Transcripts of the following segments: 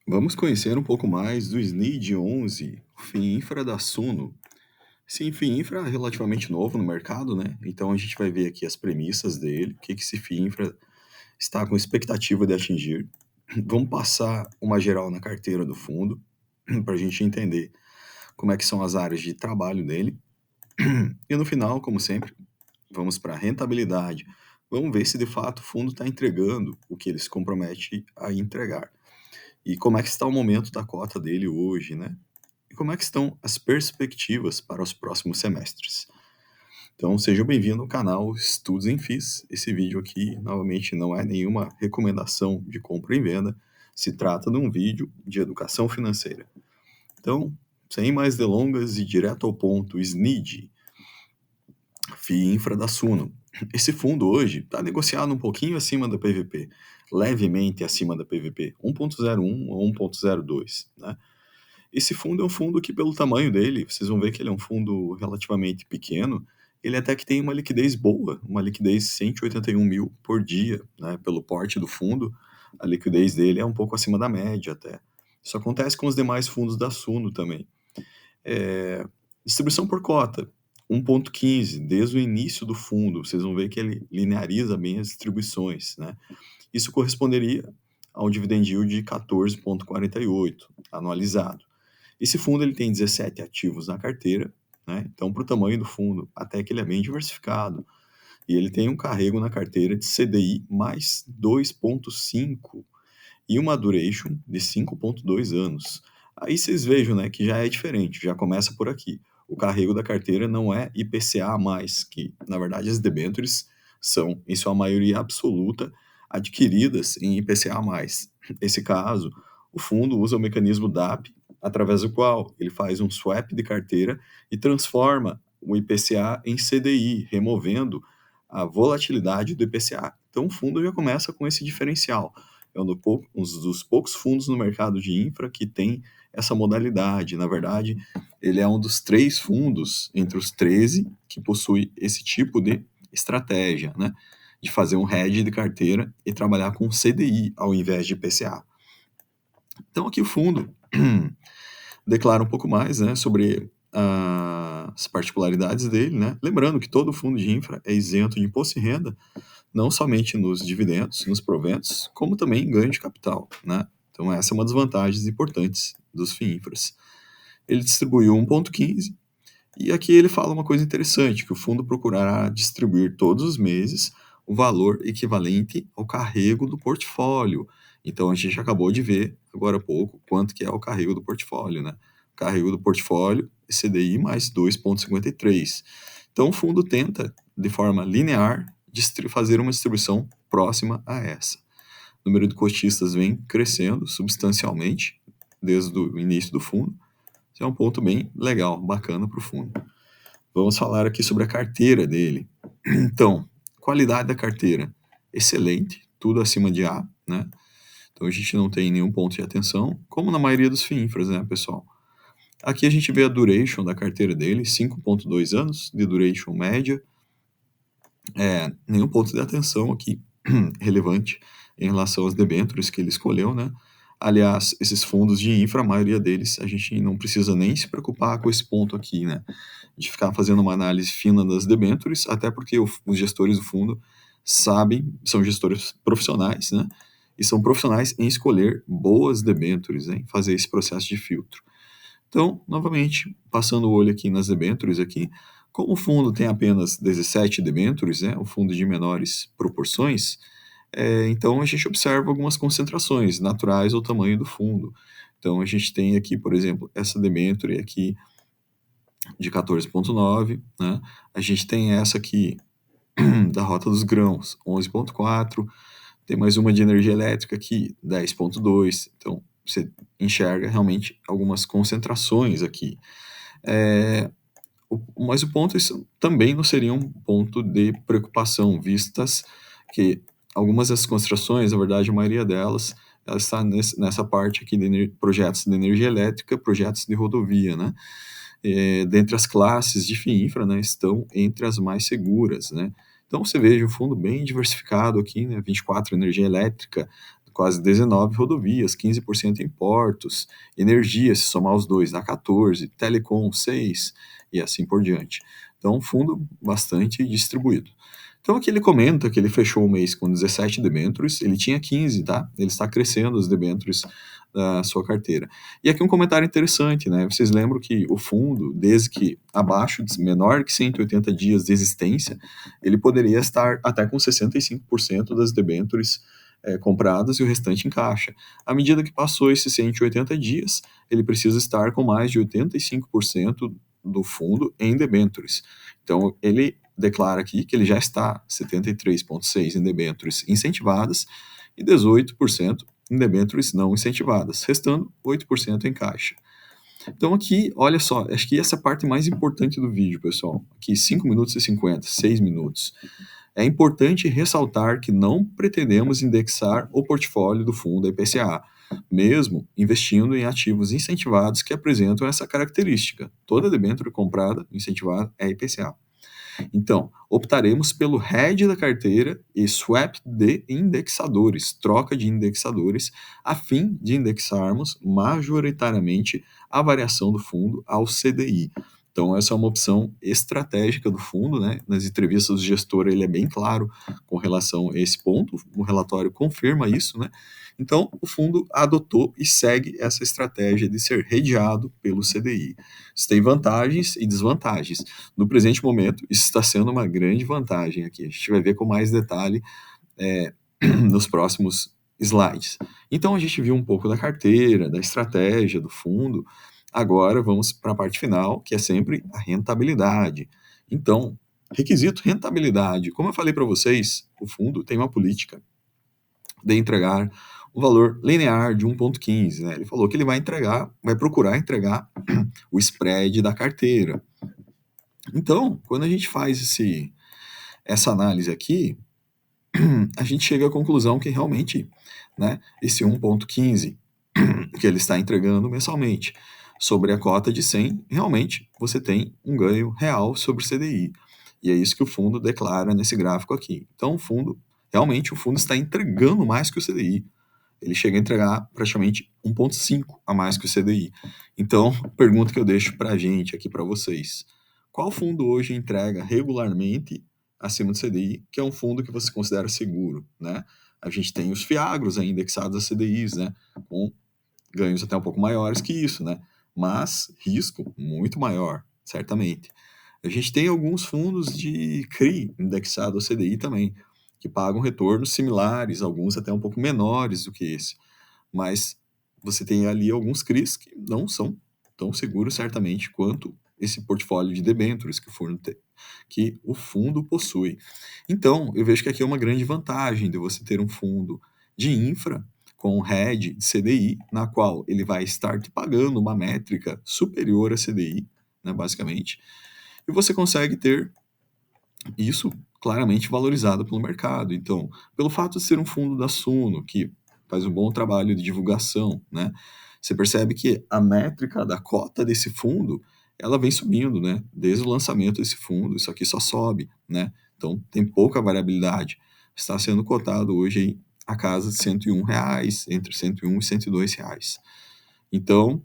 Vamos conhecer um pouco mais do SNID 11, o FIINFRA da Suno. Esse FIINFRA é relativamente novo no mercado, né? Então a gente vai ver aqui as premissas dele, o que esse FIINFRA está com expectativa de atingir. Vamos passar uma geral na carteira do fundo, para a gente entender como é que são as áreas de trabalho dele. E no final, como sempre, vamos para a rentabilidade. Vamos ver se de fato o fundo está entregando o que ele se compromete a entregar. E como é que está o momento da cota dele hoje, né? E como é que estão as perspectivas para os próximos semestres. Então, seja bem-vindo ao canal Estudos em FIIs. Esse vídeo aqui, novamente, não é nenhuma recomendação de compra e venda, se trata de um vídeo de educação financeira. Então, sem mais delongas e direto ao ponto, SNID, FIINFRA da Suno. Esse fundo hoje está negociado um pouquinho acima da PVP, levemente acima da PVP, 1.01 ou 1.02, né? Esse fundo é um fundo que, pelo tamanho dele, vocês vão ver que ele é um fundo relativamente pequeno, ele até que tem uma liquidez boa, uma liquidez 181 mil por dia, né? Pelo porte do fundo, a liquidez dele é um pouco acima da média até. Isso acontece com os demais fundos da Suno também. Distribuição por cota, 1.15, desde o início do fundo, vocês vão ver que ele lineariza bem as distribuições, né? Isso corresponderia a um dividend yield de 14,48 anualizado. Esse fundo ele tem 17 ativos na carteira, né? Então, para o tamanho do fundo, até que ele é bem diversificado. E ele tem um carrego na carteira de CDI mais 2,5 e uma duration de 5,2 anos. Aí vocês vejam, né, que já é diferente, já começa por aqui. O carrego da carteira não é IPCA+, que na verdade as debêntures são, em sua maioria absoluta, adquiridas em IPCA+. Nesse caso, o fundo usa o mecanismo DAP, através do qual ele faz um swap de carteira e transforma o IPCA em CDI, removendo a volatilidade do IPCA. Então o fundo já começa com esse diferencial. É um dos poucos fundos no mercado de infra que tem essa modalidade. Na verdade, ele é um dos 3 fundos, entre os 13, que possui esse tipo de estratégia, né? De fazer um hedge de carteira e trabalhar com CDI ao invés de IPCA. Então, aqui o fundo declara um pouco mais, né, sobre as particularidades dele, né? Lembrando que todo fundo de infra é isento de imposto de renda, não somente nos dividendos, nos proventos, como também em ganho de capital, né? Então essa é uma das vantagens importantes dos FIINFRAs. Ele distribuiu 1,15 e aqui ele fala uma coisa interessante, que o fundo procurará distribuir todos os meses o valor equivalente ao carrego do portfólio. Então a gente acabou de ver agora há pouco quanto que é o carrego do portfólio, né? O carrego do portfólio CDI mais 2,53. Então o fundo tenta, de forma linear, fazer uma distribuição próxima a essa. O número de cotistas vem crescendo substancialmente desde o início do fundo. Isso é um ponto bem legal, bacana para o fundo. Vamos falar aqui sobre a carteira dele. Então, qualidade da carteira, excelente, tudo acima de A, né? Então a gente não tem nenhum ponto de atenção, como na maioria dos FIINFRAs, né, pessoal? Aqui a gente vê a duration da carteira dele, 5,2 anos de duration média. Nenhum ponto de atenção aqui relevante em relação às debêntures que ele escolheu, né? Aliás, esses fundos de infra, a maioria deles, a gente não precisa nem se preocupar com esse ponto aqui, né? De ficar fazendo uma análise fina das debêntures, até porque os gestores do fundo sabem, são gestores profissionais, né? E são profissionais em escolher boas debêntures, em fazer esse processo de filtro. Então, novamente, passando o olho aqui nas debêntures aqui, como o fundo tem apenas 17 debêntures, né, o fundo de menores proporções, então a gente observa algumas concentrações naturais ao tamanho do fundo. Então a gente tem aqui, por exemplo, essa debênture aqui de 14,9, né? A gente tem essa aqui da Rota dos Grãos, 11,4, tem mais uma de energia elétrica aqui, 10,2. Então você enxerga realmente algumas concentrações aqui. Mas o ponto, isso também não seria um ponto de preocupação, vistas que algumas dessas concentrações, na verdade a maioria delas, ela está nessa parte aqui de projetos de energia elétrica, projetos de rodovia, né? Dentre as classes de FIINFRA, né, estão entre as mais seguras, né? Então você veja um fundo bem diversificado aqui, né? 24 energia elétrica, quase 19 rodovias, 15% em portos, energia, se somar os dois, dá 14, telecom, 6, e assim por diante. Então, um fundo bastante distribuído. Então, aqui ele comenta que ele fechou o mês com 17 debêntures, ele tinha 15, tá? Ele está crescendo os debêntures da sua carteira. E aqui um comentário interessante, né? Vocês lembram que o fundo, desde que abaixo, menor que 180 dias de existência, ele poderia estar até com 65% das debêntures compradas e o restante em caixa. À medida que passou esses 180 dias, ele precisa estar com mais de 85% do fundo em debêntures. Então, ele declara aqui que ele já está 73,6% em debêntures incentivadas e 18% em debêntures não incentivadas, restando 8% em caixa. Então aqui, olha só, acho que essa é a parte mais importante do vídeo, pessoal. Aqui 5 minutos e 50, 6 minutos. É importante ressaltar que não pretendemos indexar o portfólio do fundo IPCA, mesmo investindo em ativos incentivados que apresentam essa característica. Toda debênture comprada incentivada é IPCA. Então, optaremos pelo hedge da carteira e swap de indexadores, troca de indexadores, a fim de indexarmos majoritariamente a variação do fundo ao CDI. Então, essa é uma opção estratégica do fundo, né? Nas entrevistas do gestor, ele é bem claro com relação a esse ponto, o relatório confirma isso, né? Então, o fundo adotou e segue essa estratégia de ser hedgeado pelo CDI. Isso tem vantagens e desvantagens. No presente momento, isso está sendo uma grande vantagem aqui. A gente vai ver com mais detalhe nos próximos slides. Então, a gente viu um pouco da carteira, da estratégia, do fundo. Agora, vamos para a parte final, que é sempre a rentabilidade. Então, requisito rentabilidade. Como eu falei para vocês, o fundo tem uma política de entregar um valor linear de 1,15. Né? Ele falou que ele vai procurar entregar o spread da carteira. Então, quando a gente faz essa análise aqui, a gente chega à conclusão que realmente, né, esse 1,15 que ele está entregando mensalmente sobre a cota de 100, realmente você tem um ganho real sobre o CDI. E é isso que o fundo declara nesse gráfico aqui. Então, realmente o fundo está entregando mais que o CDI. Ele chega a entregar praticamente 1,5 a mais que o CDI. Então, pergunta que eu deixo para a gente aqui, para vocês. Qual fundo hoje entrega regularmente acima do CDI, que é um fundo que você considera seguro, né? A gente tem os FIAGROS indexados a CDIs, né? Com ganhos até um pouco maiores que isso, né? Mas risco muito maior, certamente. A gente tem alguns fundos de CRI indexados ao CDI também, que pagam retornos similares, alguns até um pouco menores do que esse. Mas você tem ali alguns CRIs que não são tão seguros, certamente, quanto esse portfólio de debêntures que o fundo possui. Então, eu vejo que aqui é uma grande vantagem de você ter um fundo de infra com hedge de CDI, na qual ele vai estar te pagando uma métrica superior a CDI, né, basicamente, e você consegue ter isso claramente valorizado pelo mercado. Então, pelo fato de ser um fundo da Suno, que faz um bom trabalho de divulgação, né, você percebe que a métrica da cota desse fundo, ela vem subindo, né, desde o lançamento desse fundo, isso aqui só sobe, né, então tem pouca variabilidade. Está sendo cotado hoje aí a casa de R$ 101, entre R$ 101 e R$ 102. Então,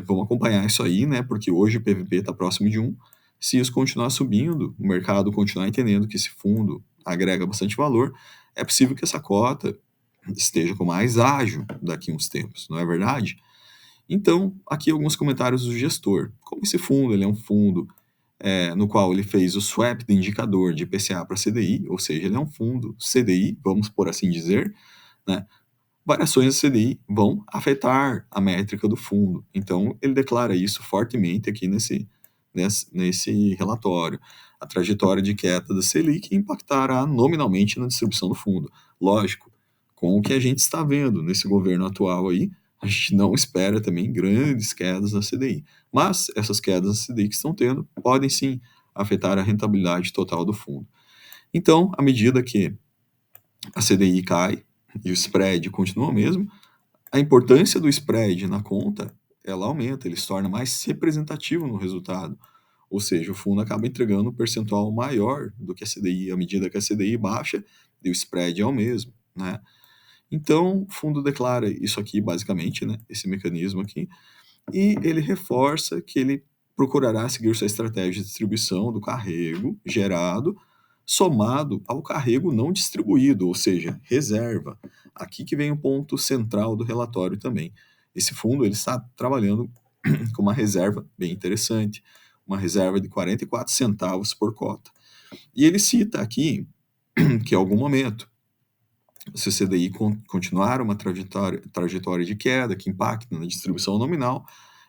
vamos acompanhar isso aí, né? Porque hoje o PVP está próximo de 1. Se isso continuar subindo, o mercado continuar entendendo que esse fundo agrega bastante valor, é possível que essa cota esteja com mais ágil daqui a uns tempos, não é verdade? Então, aqui alguns comentários do gestor. Como esse fundo ele é um fundo no qual ele fez o swap de indicador de IPCA para CDI, ou seja, ele é um fundo CDI, vamos por assim dizer, né? Variações do CDI vão afetar a métrica do fundo. Então, ele declara isso fortemente aqui nesse relatório. A trajetória de queda da Selic impactará nominalmente na distribuição do fundo. Lógico, com o que a gente está vendo nesse governo atual aí, a gente não espera também grandes quedas na CDI. Mas essas quedas na CDI que estão tendo podem sim afetar a rentabilidade total do fundo. Então, à medida que a CDI cai e o spread continua o mesmo, a importância do spread na conta, ela aumenta, ele se torna mais representativo no resultado. Ou seja, o fundo acaba entregando um percentual maior do que a CDI, à medida que a CDI baixa e o spread é o mesmo, né? Então, o fundo declara isso aqui, basicamente, né, esse mecanismo aqui, e ele reforça que ele procurará seguir sua estratégia de distribuição do carrego gerado, somado ao carrego não distribuído, ou seja, reserva. Aqui que vem o ponto central do relatório também. Esse fundo ele está trabalhando com uma reserva bem interessante, uma reserva de 44 centavos por cota. E ele cita aqui que em algum momento, se o CDI continuar uma trajetória de queda que impacte na distribuição nominal,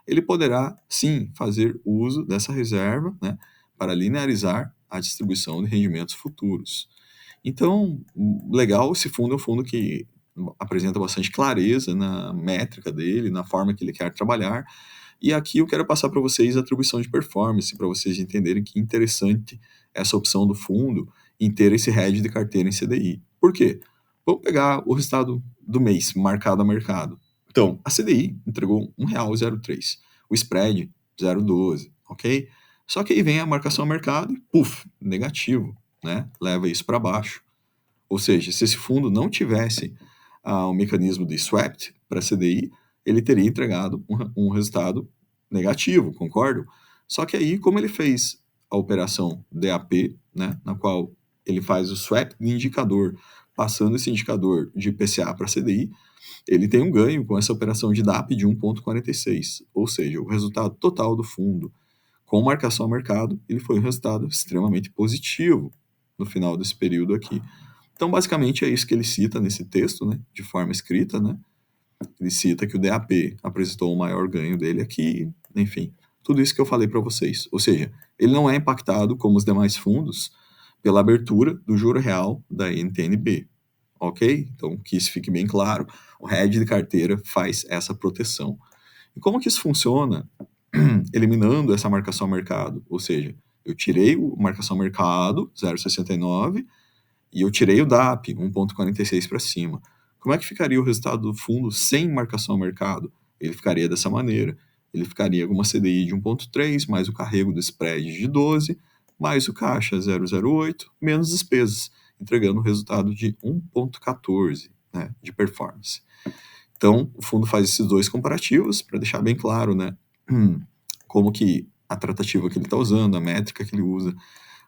ele poderá sim fazer uso dessa reserva, né, para linearizar a distribuição de rendimentos futuros. Então, legal, esse fundo é um fundo que apresenta bastante clareza na métrica dele, na forma que ele quer trabalhar. E aqui eu quero passar para vocês a atribuição de performance, para vocês entenderem que interessante essa opção do fundo em ter esse hedge de carteira em CDI. Por quê? Vamos pegar o resultado do mês, marcado a mercado. Então, a CDI entregou R$ 1,03, o spread 0,12, ok? Só que aí vem a marcação a mercado e, puf, negativo, né? Leva isso para baixo. Ou seja, se esse fundo não tivesse um mecanismo de swap para CDI, ele teria entregado um resultado negativo, concordo? Só que aí, como ele fez a operação DAP, né, na qual ele faz o swap de indicador, passando esse indicador de IPCA para CDI, ele tem um ganho com essa operação de DAP de 1,46, ou seja, o resultado total do fundo com marcação ao mercado, ele foi um resultado extremamente positivo no final desse período aqui. Então, basicamente, é isso que ele cita nesse texto, né, de forma escrita, né? Ele cita que o DAP apresentou o maior ganho dele aqui, enfim, tudo isso que eu falei para vocês. Ou seja, ele não é impactado, como os demais fundos, pela abertura do juro real da NTN-B, ok? Então, que isso fique bem claro, o hedge de carteira faz essa proteção. E como que isso funciona? Eliminando essa marcação ao mercado, ou seja, eu tirei a marcação ao mercado, 0,69, e eu tirei o DAP, 1,46 para cima. Como é que ficaria o resultado do fundo sem marcação ao mercado? Ele ficaria dessa maneira. Ele ficaria com uma CDI de 1,3, mais o carrego do spread de 12, mais o caixa 0,08, menos despesas, entregando um resultado de 1,14, né, de performance. Então, o fundo faz esses dois comparativos para deixar bem claro, né, como que a tratativa que ele está usando, a métrica que ele usa,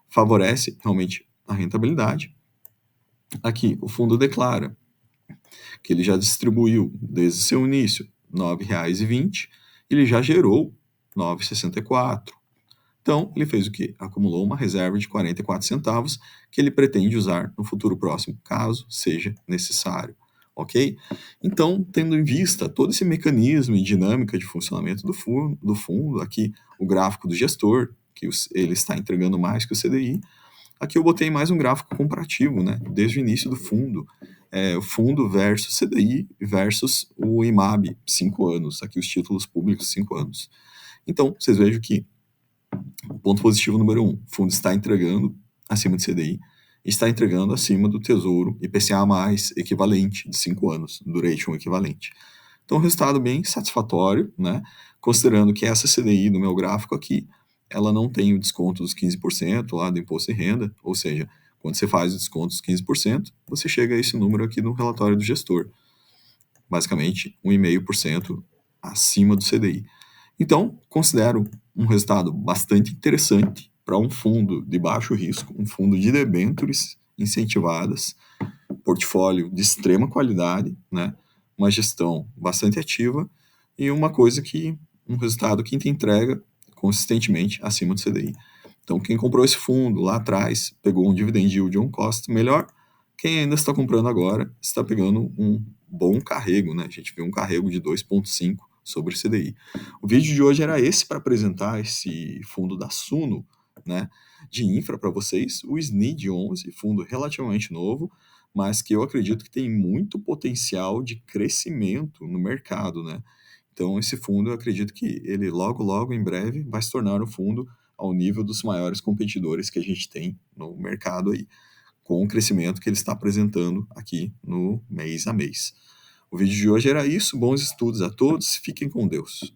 favorece realmente a rentabilidade. Aqui, o fundo declara que ele já distribuiu, desde seu início, R$ 9,20, ele já gerou R$ 9,64. Então, ele fez o quê? Acumulou uma reserva de 44 centavos que ele pretende usar no futuro próximo, caso seja necessário. Ok? Então, tendo em vista todo esse mecanismo e dinâmica de funcionamento do fundo, aqui o gráfico do gestor, que ele está entregando mais que o CDI, aqui eu botei mais um gráfico comparativo, né? Desde o início do fundo. O fundo versus CDI versus o IMAB, 5 anos. Aqui os títulos públicos, 5 anos. Então, vocês vejam que o ponto positivo número 1, o fundo está entregando acima do CDI, está entregando acima do Tesouro IPCA+, equivalente, de 5 anos, duration equivalente. Então, um resultado bem satisfatório, né? Considerando que essa CDI no meu gráfico aqui, ela não tem o desconto dos 15% lá do imposto de renda, ou seja, quando você faz o desconto dos 15%, você chega a esse número aqui no relatório do gestor. Basicamente, 1,5% acima do CDI. Então, considero um resultado bastante interessante para um fundo de baixo risco, um fundo de debêntures incentivadas, portfólio de extrema qualidade, né? Uma gestão bastante ativa e um resultado que te entrega consistentemente acima do CDI. Então, quem comprou esse fundo lá atrás pegou um dividend yield on cost melhor. Quem ainda está comprando agora está pegando um bom carrego, né? A gente viu um carrego de 2,5 sobre o CDI. O vídeo de hoje era esse para apresentar esse fundo da Suno, né, de infra para vocês, o SNID 11, fundo relativamente novo, mas que eu acredito que tem muito potencial de crescimento no mercado, né? Então esse fundo eu acredito que ele logo, logo em breve vai se tornar um fundo ao nível dos maiores competidores que a gente tem no mercado aí, com o crescimento que ele está apresentando aqui no mês a mês. O vídeo de hoje era isso, bons estudos a todos, fiquem com Deus.